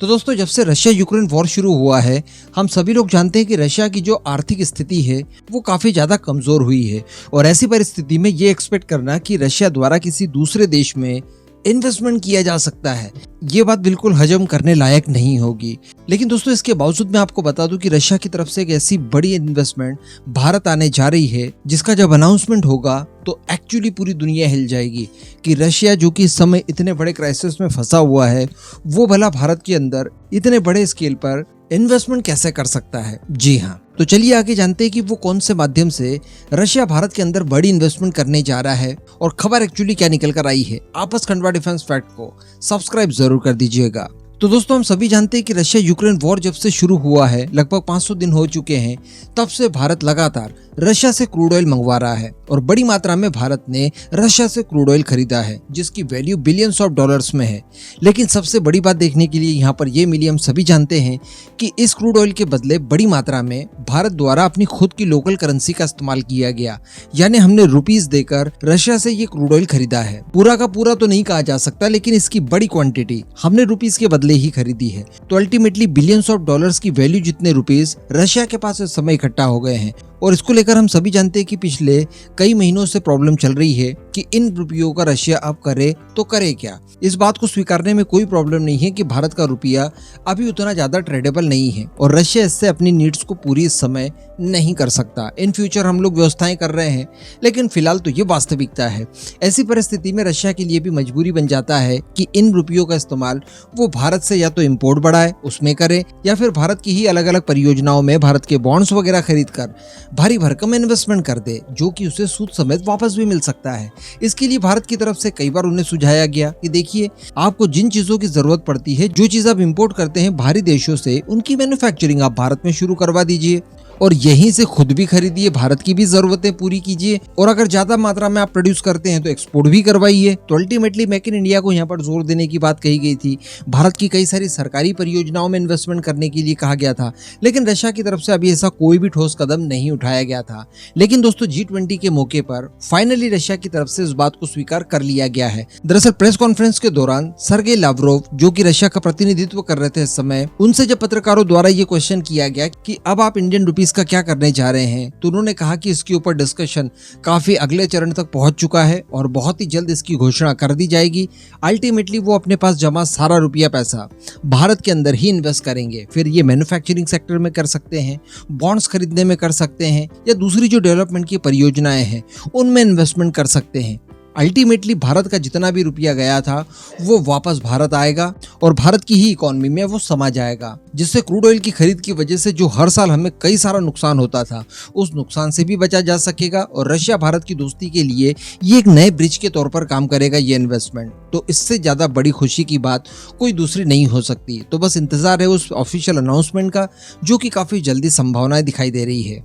तो दोस्तों, जब से रशिया यूक्रेन वॉर शुरू हुआ है, हम सभी लोग जानते हैं कि रशिया की जो आर्थिक स्थिति है वो काफी ज्यादा कमजोर हुई है। और ऐसी परिस्थिति में ये एक्सपेक्ट करना कि रशिया द्वारा किसी दूसरे देश में इन्वेस्टमेंट किया जा सकता है, ये बात बिल्कुल हजम करने लायक नहीं होगी। लेकिन दोस्तों, इसके बावजूद मैं आपको बता दूं कि रशिया की तरफ से एक ऐसी बड़ी इन्वेस्टमेंट भारत आने जा रही है जिसका जब अनाउंसमेंट होगा तो एक्चुअली पूरी दुनिया हिल जाएगी कि रशिया, जो कि इस समय इतने बड़े क्राइसिस में फंसा हुआ है, वो भला भारत के अंदर इतने बड़े स्केल पर इन्वेस्टमेंट कैसे कर सकता है। जी हाँ, तो चलिए आगे जानते हैं कि वो कौन से माध्यम से रशिया भारत के अंदर बड़ी इन्वेस्टमेंट करने जा रहा है और खबर एक्चुअली क्या निकल कर आई है। आप बस खंडवा डिफेंस फैक्ट को सब्सक्राइब जरूर कर दीजिएगा। तो दोस्तों, हम सभी जानते हैं कि रशिया यूक्रेन वॉर जब से शुरू हुआ है, लगभग 500 दिन हो चुके हैं, तब से भारत लगातार रशिया से क्रूड ऑयल मंगवा रहा है और बड़ी मात्रा में भारत ने रशिया से क्रूड ऑयल खरीदा है जिसकी वैल्यू बिलियंस ऑफ डॉलर्स में है। लेकिन सबसे बड़ी बात देखने के लिए यहाँ पर ये मिली, हम सभी जानते हैं कि इस क्रूड ऑयल के बदले बड़ी मात्रा में भारत द्वारा अपनी खुद की लोकल करेंसी का इस्तेमाल किया गया, यानी हमने रुपीस देकर रशिया से ये क्रूड ऑयल खरीदा है। पूरा का पूरा तो नहीं कहा जा सकता, लेकिन इसकी बड़ी क्वांटिटी हमने रुपीस के बदले ही खरीदी है। तो अल्टीमेटली बिलियंस ऑफ डॉलर्स की वैल्यू जितने रुपीस रशिया के पास इस समय इकट्ठा हो गए हैं। और इसको लेकर हम सभी जानते हैं कि पिछले कई महीनों से प्रॉब्लम चल रही है कि इन रुपयों का रशिया अब करे तो करे क्या। इस बात को स्वीकारने में कोई प्रॉब्लम नहीं है कि भारत का रुपया अभी उतना ज्यादा ट्रेडेबल नहीं है और रशिया इससे अपनी नीड्स को पूरी इस समय नहीं कर सकता। इन फ्यूचर हम लोग व्यवस्थाएं कर रहे हैं, लेकिन फिलहाल तो ये वास्तविकता है। ऐसी परिस्थिति में रशिया के लिए भी मजबूरी बन जाता है कि इन रुपयों का इस्तेमाल वो भारत से या तो इम्पोर्ट बढ़ाए, उसमें करे, या फिर भारत की ही अलग अलग परियोजनाओं में भारत के बॉन्ड्स वगैरह खरीद कर भारी भरकम इन्वेस्टमेंट कर दे, जो कि उसे सूद समेत वापस भी मिल सकता है। इसके लिए भारत की तरफ से कई बार उन्हें सुझाया गया कि देखिए, आपको जिन चीजों की जरूरत पड़ती है, जो चीज आप इंपोर्ट करते हैं बाहरी देशों से, उनकी मैन्युफैक्चरिंग आप भारत में शुरू करवा दीजिए और यहीं से खुद भी खरीदिए, भारत की भी जरूरतें पूरी कीजिए, और अगर ज्यादा मात्रा में आप प्रोड्यूस करते हैं तो एक्सपोर्ट भी करवाइए। तो अल्टीमेटली मेक इन इंडिया को यहाँ पर जोर देने की बात कही गई थी। भारत की कई सारी सरकारी परियोजनाओं में इन्वेस्टमेंट करने के लिए कहा गया था, लेकिन रशिया की तरफ से अभी ऐसा कोई भी ठोस कदम नहीं उठाया गया था। लेकिन दोस्तों, G20 के मौके पर फाइनली रशिया की तरफ से इस बात को स्वीकार कर लिया गया है। दरअसल प्रेस कॉन्फ्रेंस के दौरान सर्गेई लावरोव, जो कि रशिया का प्रतिनिधित्व कर रहे थे इस समय, उनसे जब पत्रकारों द्वारा ये क्वेश्चन किया गया कि अब आप इंडियन रुपीस का क्या करने जा रहे हैं, तो उन्होंने कहा कि इसके ऊपर डिस्कशन काफी अगले चरण तक पहुंच चुका है और बहुत ही जल्द इसकी घोषणा कर दी जाएगी। अल्टीमेटली वो अपने पास जमा सारा रुपया पैसा भारत के अंदर ही इन्वेस्ट करेंगे। फिर ये मैन्युफैक्चरिंग सेक्टर में कर सकते हैं, बॉन्ड्स खरीदने में कर सकते हैं, या दूसरी जो डेवलपमेंट की परियोजनाएं हैं उनमें इन्वेस्टमेंट कर सकते हैं। अल्टीमेटली भारत का जितना भी रुपया गया था वो वापस भारत आएगा और भारत की ही इकोनॉमी में वो समा जाएगा, जिससे क्रूड ऑयल की खरीद की वजह से जो हर साल हमें कई सारा नुकसान होता था, उस नुकसान से भी बचा जा सकेगा। और रशिया भारत की दोस्ती के लिए ये एक नए ब्रिज के तौर पर काम करेगा ये इन्वेस्टमेंट। तो इससे ज्यादा बड़ी खुशी की बात कोई दूसरी नहीं हो सकती। तो बस इंतजार है उस ऑफिशियल अनाउंसमेंट का, जो कि काफी जल्दी संभावनाएं दिखाई दे रही है।